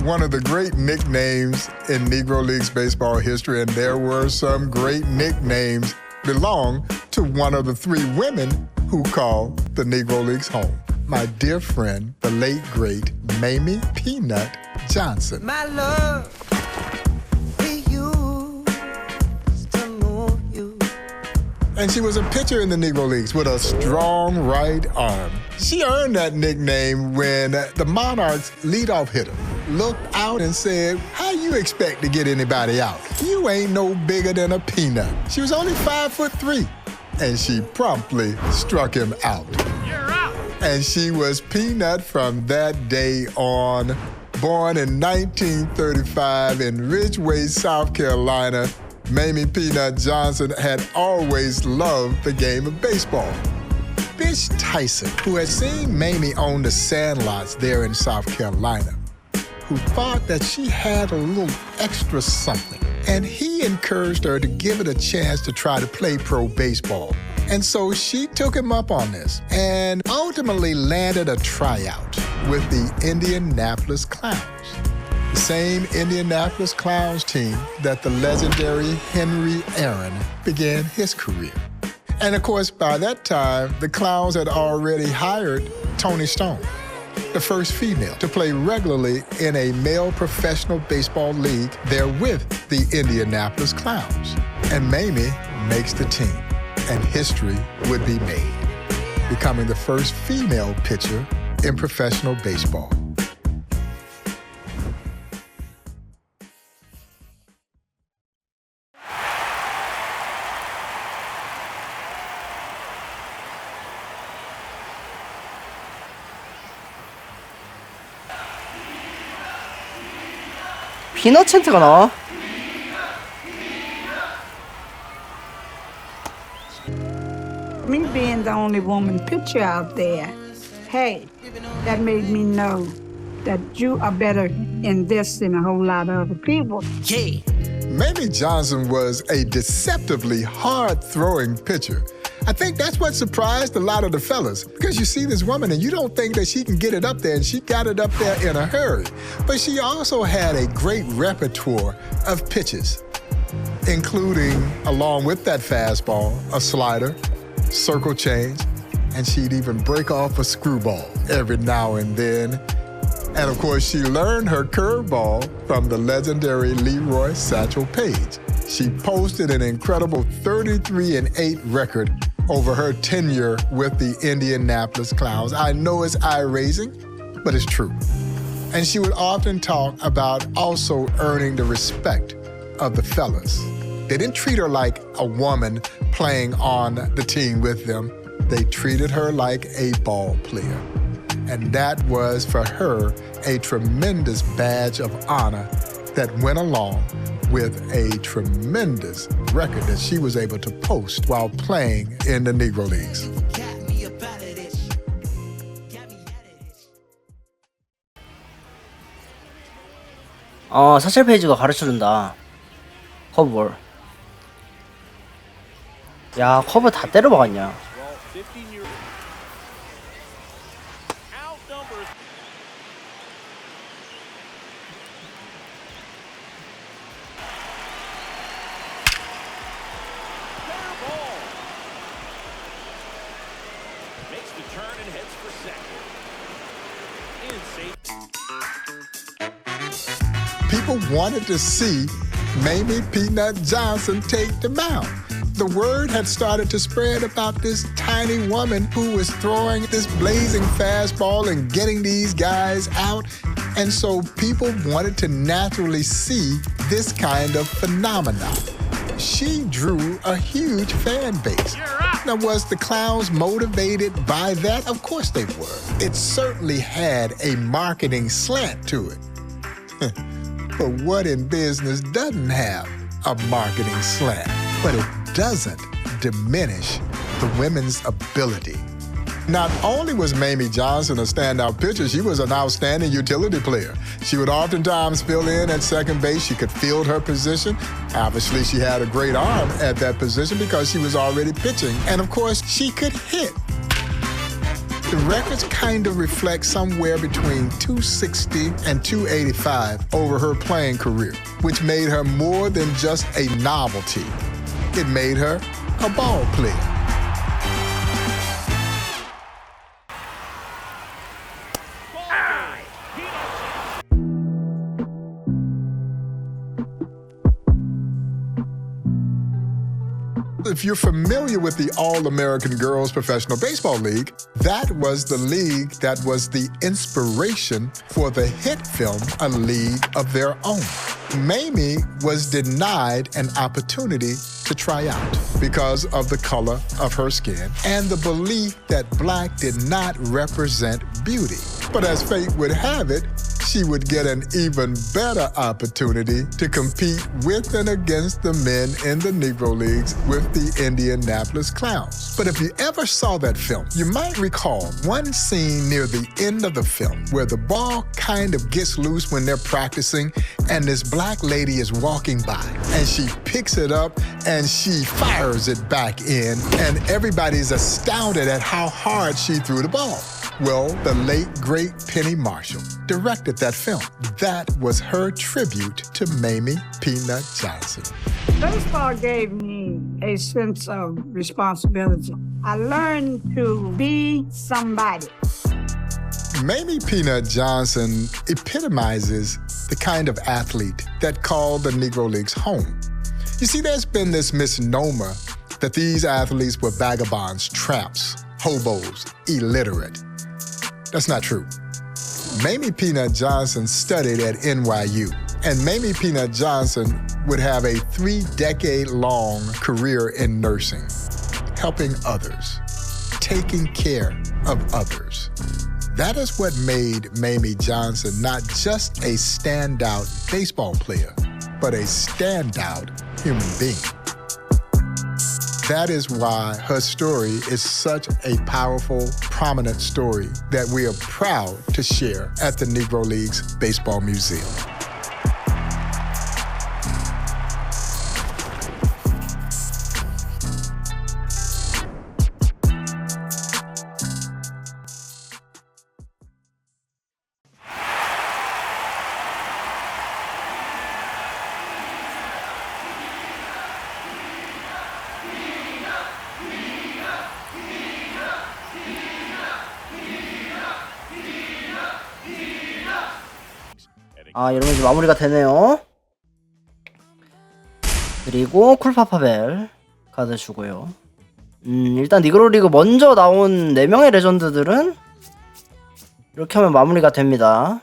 one of the great nicknames in Negro Leagues baseball history, and there were some great nicknames, belong to one of the three women who called the Negro Leagues home. My dear friend, the late, great Mamie Peanut Johnson. My love, we used to move you. And she was a pitcher in the Negro Leagues with a strong right arm. She earned that nickname when the Monarchs' leadoff hitter looked out and said, "How you expect to get anybody out? You ain't no bigger than a peanut." She was only 5'3", and she promptly struck him out. You're out. And she was Peanut from that day on. Born in 1935 in Ridgeway, South Carolina, Mamie Peanut Johnson had always loved the game of baseball. Bish Tyson, who had seen Mamie own the sandlots there in South Carolina, who thought that she had a little extra something, and he encouraged her to give it a chance to try to play pro baseball. And so she took him up on this and ultimately landed a tryout with the Indianapolis Clowns, the same Indianapolis Clowns team that the legendary Henry Aaron began his career. And of course, by that time, the Clowns had already hired Toni Stone, the first female to play regularly in a male professional baseball league there with the Indianapolis Clowns. And Mamie makes the team, and history would be made, becoming the first female pitcher in professional baseball. 피넛 챈트가 나와? Me being the only woman pitcher out there, hey, that made me know that you are better in this than a whole lot of other people. Yeah. Mamie Johnson was a deceptively hard-throwing pitcher. I think that's what surprised a lot of the fellas, because you see this woman and you don't think that she can get it up there, and she got it up there in a hurry. But she also had a great repertoire of pitches, including, along with that fastball, a slider, circle change, and she'd even break off a screwball every now and then. And of course, she learned her curveball from the legendary Leroy Satchel Paige. She posted an incredible 33-8 record over her tenure with the Indianapolis Clowns. I know it's eye-raising, but it's true. And she would often talk about also earning the respect of the fellas. They didn't treat her like a woman playing on the team with them. They treated her like a ball player. And that was, for her, a tremendous badge of honor that went along with a tremendous record that she was able to post while playing in the Negro Leagues. 사실 페이지가 가르쳐준다. 커브볼. 야, 커브 다 때려박았냐. People wanted to see Mamie Peanut Johnson take the mound. The word had started to spread about this tiny woman who was throwing this blazing fastball and getting these guys out. And so people wanted to naturally see this kind of phenomenon. She drew a huge fan base. Now, was the Clowns motivated by that? Of course they were. It certainly had a marketing slant to it. But what in business doesn't have a marketing slant? But it doesn't diminish the women's ability. Not only was Mamie Johnson a standout pitcher, she was an outstanding utility player. She would oftentimes fill in at second base. She could field her position. Obviously, she had a great arm at that position because she was already pitching. And of course, she could hit. The records kind of reflect somewhere between 260 and 285 over her playing career, which made her more than just a novelty. It made her a ball player. If you're familiar with the All-American Girls Professional Baseball League, that was the league that was the inspiration for the hit film A League of Their Own. Mamie was denied an opportunity to try out because of the color of her skin and the belief that black did not represent beauty. But as fate would have it, she would get an even better opportunity to compete with and against the men in the Negro Leagues with the Indianapolis Clowns. But if you ever saw that film, you might recall one scene near the end of the film where the ball kind of gets loose when they're practicing and this black lady is walking by and she picks it up and she fires it back in and everybody's astounded at how hard she threw the ball. Well, the late, great Penny Marshall directed that film. That was her tribute to Mamie Peanut Johnson. Baseball gave me a sense of responsibility. I learned to be somebody. Mamie Peanut Johnson epitomizes the kind of athlete that called the Negro Leagues home. You see, there's been this misnomer that these athletes were vagabonds, tramps, hobos, illiterate. That's not true. Mamie Peanut Johnson studied at NYU, and Mamie Peanut Johnson would have a 3-decade-long career in nursing, helping others, taking care of others. That is what made Mamie Johnson not just a standout baseball player, but a standout human being. That is why her story is such a powerful, prominent story that we are proud to share at the Negro Leagues Baseball Museum. 아, 여러분 이제 마무리가 되네요. 그리고 쿨파파벨 카드 주고요. 일단 니그로리그 먼저 나온 4명의 레전드들은 이렇게 하면 마무리가 됩니다.